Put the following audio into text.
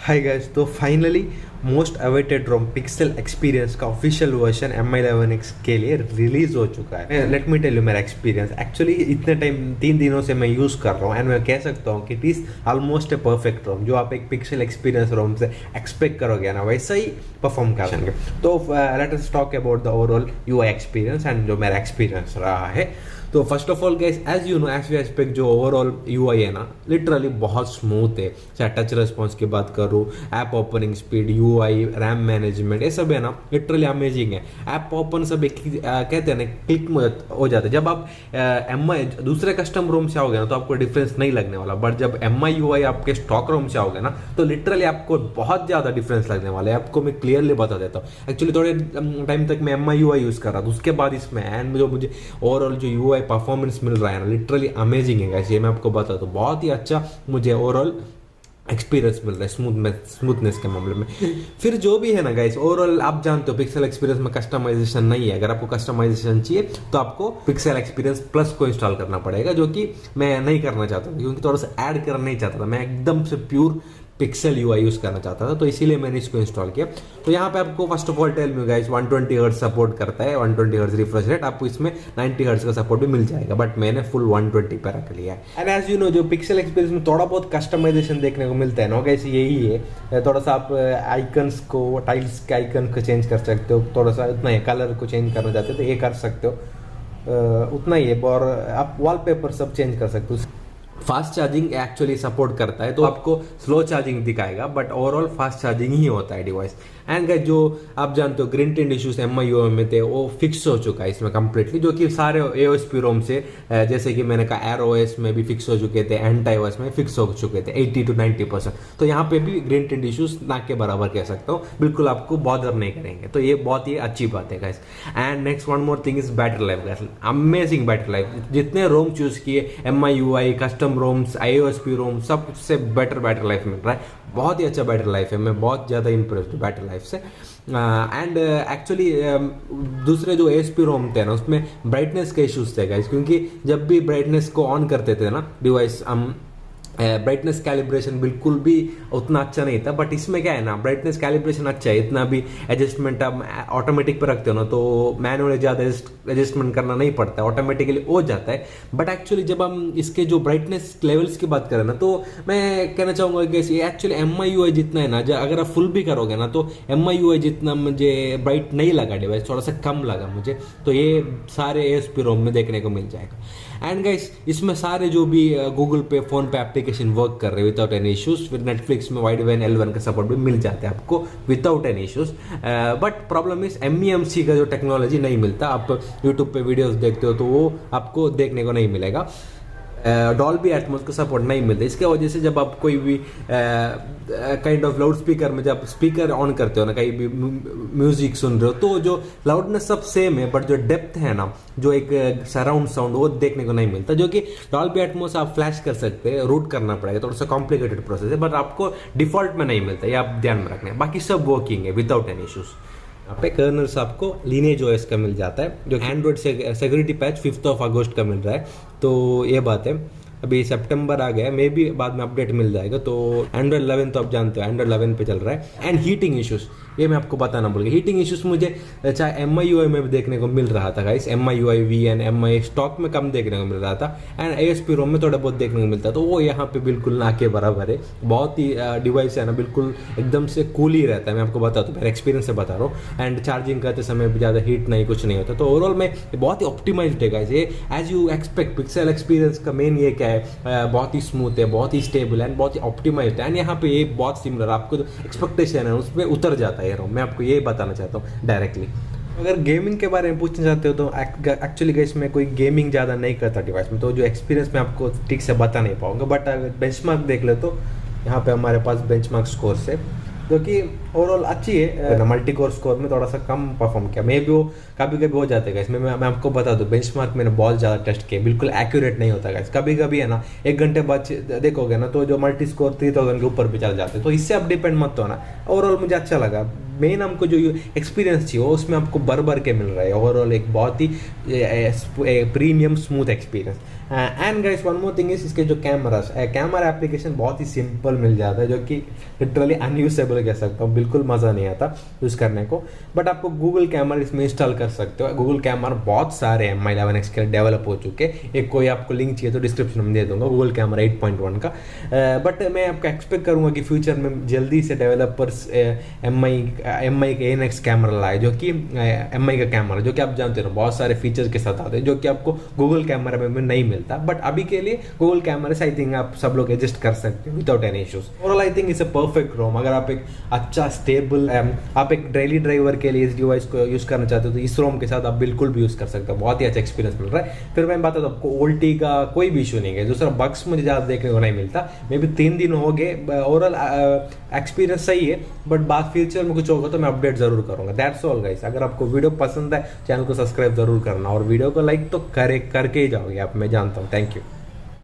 Hi guys, तो finally most awaited रोम pixel experience का official version Mi11X के लिए रिलीज हो चुका है। लेट मी टेल यू मेरा एक्सपीरियंस। एक्चुअली इतने टाइम 3 दिनों से मैं यूज़ कर रहा हूँ एंड मैं कह सकता हूँ कि it is almost a perfect ROM. जो आप एक पिक्सल एक्सपीरियंस रोम से एक्सपेक्ट करोगे ना, वैसा ही परफॉर्म करेंगे। तो let us talk about the overall UI experience and जो मेरा एक्सपीरियंस रहा है। तो first of all guys, as you know, as we expect, जो ओवरऑल यूआई है ना, लिटरली बहुत स्मूथ है। चाहे टच रिस्पॉन्स की बात करूँ, app opening speed, UI, RAM management, ये सब है ना, लिटरली अमेजिंग है। ऐप ओपन सब एक कहते हैं ना, क्लिक हो जाते हैं। जब आप एमआई दूसरे कस्टम रोम से आओगे ना, तो आपको डिफरेंस नहीं लगने वाला, बट जब एमआई यूआई आपके स्टॉक रोम से आओगे ना, तो लिटरली आपको बहुत ज़्यादा डिफरेंस लगने वाला है। आपको मैं क्लियरली बता देता हूँ। एक्चुअली थोड़े टाइम तक मैं एमआई यूआई यूज़ कर रहा था, उसके बाद इसमें एंड जो मुझे ओवरऑल जो यूआई परफॉर्मेंस मिल रहा है ना, लिटरली अमेजिंग है गाइस। ये मैं आपको बता दूं, बहुत ही अच्छा मुझे ओवरऑल एक्सपीरियंस मिल रहा है स्मूथनेस के मामले में। फिर जो भी है ना गाइस, ओवरऑल आप जानते हो पिक्सल एक्सपीरियंस में कस्टमाइजेशन नहीं है। अगर आपको कस्टमाइजेशन चाहिए तो आपको पिक्सल एक्सपीरियंस प्लस को इंस्टॉल करना पड़ेगा, जो कि मैं नहीं करना चाहता था, क्योंकि थोड़ा सा ऐड करना नहीं चाहता था। मैं एकदम से प्योर पिक्सल यूआई यूज़ करना चाहता था, तो इसीलिए मैंने इसको इंस्टॉल किया। तो यहाँ पे आपको first of all tell me guys, 120 hertz support करता है, 120 हर्ट्ज रिफ्रेश रेट। आपको इसमें 90 हर्ट्ज का सपोर्ट भी मिल जाएगा, बट मैंने फुल 120 पे रख लिया है। एंड एज यू नो, जो पिक्सल एक्सपीरियंस में थोड़ा बहुत कस्टमाइजेशन देखने को मिलता है ना गाइस, यही है। थोड़ा सा आप आइकन्स को, टाइल्स के आइकन को चेंज कर सकते हो, थोड़ा सा उतना ही कलर को चेंज करना चाहते हो तो ये कर सकते हो, उतना ही है। और आप वॉलपेपर सब चेंज कर सकते हो। फास्ट चार्जिंग एक्चुअली सपोर्ट करता है, तो आपको स्लो चार्जिंग दिखाएगा, बट ओवरऑल फास्ट चार्जिंग ही होता है डिवाइस। एंड गाइस, जो आप जानते हो green tint issues MI UI में थे, वो फिक्स हो चुका है इसमें कंप्लीटली, जो कि सारे एओएसपी रोम से, जैसे कि मैंने कहा एआरओएस में भी फिक्स हो चुके थे, एंटी-ओएस में फिक्स हो चुके थे 80 to 90%। तो यहाँ पे भी ग्रीन टिंट इश्यूज ना के बराबर कह सकता हूँ, बिल्कुल आपको बॉदर नहीं करेंगे। तो ये बहुत ही अच्छी बात है guys. And next one more thing is battery life guys, amazing battery life. जितने रोम चूज किए, एमआई यूआई, कस्टम रोम्स, आईओएसपी रोम, सबसे बेटर बैटरी लाइफ मिल रहा है। बहुत ही अच्छा बैटरी लाइफ है, मैं बहुत ज़्यादा इंप्रेस्ड हूँ बैटरी लाइफ से। एंड एक्चुअली दूसरे जो एएसपी रोम थे ना, उसमें ब्राइटनेस के इश्यूज थे गाइस, क्योंकि जब भी ब्राइटनेस को ऑन करते थे ना डिवाइस, हम ब्राइटनेस कैलिब्रेशन बिल्कुल भी उतना अच्छा नहीं था। बट इसमें क्या है ना, ब्राइटनेस कैलिब्रेशन अच्छा है, इतना भी एडजस्टमेंट आप ऑटोमेटिक पर रखते हो ना, तो मैनुअली ज़्यादा एडजस्टमेंट करना नहीं पड़ता है, ऑटोमेटिकली हो जाता है। बट एक्चुअली जब हम इसके जो ब्राइटनेस लेवल्स की बात करें ना, तो मैं कहना चाहूँगा कि ये एक्चुअली एमआई यूआई जितना है ना, अगर आप फुल भी करोगे ना, तो एमआई यूआई जितना मुझे ब्राइट नहीं लगा डिवाइस, थोड़ा सा कम लगा मुझे। तो ये सारे एएसपी रोम में देखने को मिल जाएगा। एंड गाइस, इसमें सारे जो भी गूगल पे, फोन पे एप्लीकेशन वर्क कर रहे हैं विदाउट एनी इश्यूज। फिर नेटफ्लिक्स में वाइड वन L1 का सपोर्ट भी मिल जाता है आपको without any issues. But problem is MEMC का जो टेक्नोलॉजी नहीं मिलता। आप यूट्यूब पे वीडियोस देखते हो तो वो आपको देखने को नहीं मिलेगा। डॉल्बी एटमॉस का सपोर्ट नहीं मिलता। इसके वजह से जब आप कोई भी काइंड ऑफ लाउड स्पीकर में जब स्पीकर ऑन करते हो ना, कहीं भी म्यूजिक सुन रहे हो, तो जो लाउडनेस सब सेम है, बट जो डेप्थ है ना, जो एक सराउंड साउंड, वो देखने को नहीं मिलता। जो कि डॉल्बी एटमॉस आप फ्लैश कर सकते हैं, रूट करना पड़ेगा, थोड़ा सा कॉम्प्लिकेटेड प्रोसेस है, बट आपको डिफॉल्ट में नहीं मिलता। ये आप ध्यान में रखना है। बाकी सब वर्किंग है विदाउट एनी इश्यूज। यहाँ पे कर्नल्स आपको लीनेज ओएस का मिल जाता है, जो एंड्रॉइड से सिक्योरिटी पैच 5 अगस्त का मिल रहा है। तो ये बात है, अभी सितंबर आ गया, मे भी बाद में अपडेट मिल जाएगा। तो एंड्रॉइड 11 तो आप जानते हो, एंड्रॉइड 11 पे चल रहा है। एंड हीटिंग इश्यूज, ये मैं आपको बताना भूल गया। हीटिंग इश्यूज मुझे चाहे एमआई यूआई में भी देखने को मिल रहा था guys, MI UI VN, MI stock में कम देखने को मिल रहा था, एंड ASP रोम में थोड़ा बहुत देखने को मिलता। तो वो यहाँ पे बिल्कुल ना के बराबर है। बहुत ही डिवाइस है ना, बिल्कुल एकदम से कूल ही रहता है। मैं आपको बताता हूँ, मेरे एक्सपीरियंस से बता रहा हूँ। एंड चार्जिंग करते समय भी ज़्यादा हीट नहीं, कुछ नहीं होता। तो ओवरऑल में बहुत ही ऑप्टिमाइज्ड है गाइस। ये as you expect, Pixel experience का मेन ये क्या है, बहुत ही स्मूथ है, बहुत ही स्टेबल है, एंड बहुत ही ऑप्टिमाइज्ड है। एंड यहाँ पे ये बहुत सिमिलर, आपको जो एक्सपेक्टेशन है उसमें उतर जाता है रोम। मैं आपको ये बताना चाहता हूँ डायरेक्टली। अगर गेमिंग के बारे में पूछना चाहते हो तो एक्चुअली गाइस, मैं कोई गेमिंग ज़्यादा नहीं करता डिवाइस में, तो जो एक्सपीरियंस मैं आपको ठीक से बता नहीं पाऊंगा। बट अगर बेंचमार्क देख ले तो यहाँ पे हमारे पास बेंचमार्क स्कोर्स है, जो कि ओवरऑल अच्छी है। मल्टी कोर स्कोर में थोड़ा सा कम परफॉर्म किया, मे भी वो कभी कभी हो जाते हैं इसमें। मैं आपको बता दूं, बेंचमार्क मैंने बहुत ज़्यादा टेस्ट किया, बिल्कुल एक्यूरेट नहीं होता गाइस। कभी कभी है ना, 1 घंटे बाद देखोगे ना, तो जो मल्टी स्कोर 3000 के ऊपर भी चल जाते हैं। तो इससे आप डिपेंड मत हो ना। ओवरऑल मुझे अच्छा लगा। मेन हमको जो एक्सपीरियंस चाहिए वो उसमें आपको भर भर के मिल रहा है। ओवरऑल एक बहुत ही premium smooth experience. And guys one more thing is इसके जो कैमरा एप्लीकेशन बहुत ही सिंपल मिल जाता है, जो कि लिटरली अनयूजेबल कह सकता हूँ, बिल्कुल मज़ा नहीं आता यूज़ करने को। बट आपको गूगल कैमरा इसमें इंस्टॉल कर सकते हो। गूगल कैमरा बहुत सारे Mi11X के लिए डेवलप हो चुके हैं, एक कोई आपको लिंक चाहिए तो डिस्क्रिप्शन में दे दूंगा, गूगल कैमरा 8.1 का। बट मैं आपको एक्सपेक्ट करूँगा कि फ्यूचर में जल्दी से डेवलपर्स एम आई का ANX कैमरा लाए, जो कि MI का कैमरा जो कि आप जानते हो बहुत सारे फीचर्स के साथ आते हैं, जो कि आपको गूगल कैमरा में नहीं मिलता। बट अभी के लिए गूगल कैमरा से आई थिंक आप सब लोग एडजस्ट कर सकते हो without any issues. Overall I think it's a perfect ROM. अगर आप एक अच्छा स्टेबल आप एक डेली ड्राइवर के लिए इस डिवाइस को यूज़ करना चाहते हो तो इस रोम के साथ आप बिल्कुल भी यूज़ कर सकते हो, बहुत ही अच्छा एक्सपीरियंस मिल रहा है। फिर मैं बताता हूँ आपको ओल्टी का कोई भी इशू नहीं है, दूसरा बग्स मुझे ज़्यादा देखने को नहीं मिलता। मे बी 3 दिन हो गए, ओवरऑल एक्सपीरियंस सही है। बट बाद फ्यूचर में कुछ होगा तो मैं अपडेट जरूर करूँगा। That's all guys. अगर आपको वीडियो पसंद है चैनल को सब्सक्राइब जरूर करना और वीडियो को लाइक तो करके ही जाओगे आप, मैं जानता हूँ। Thank you.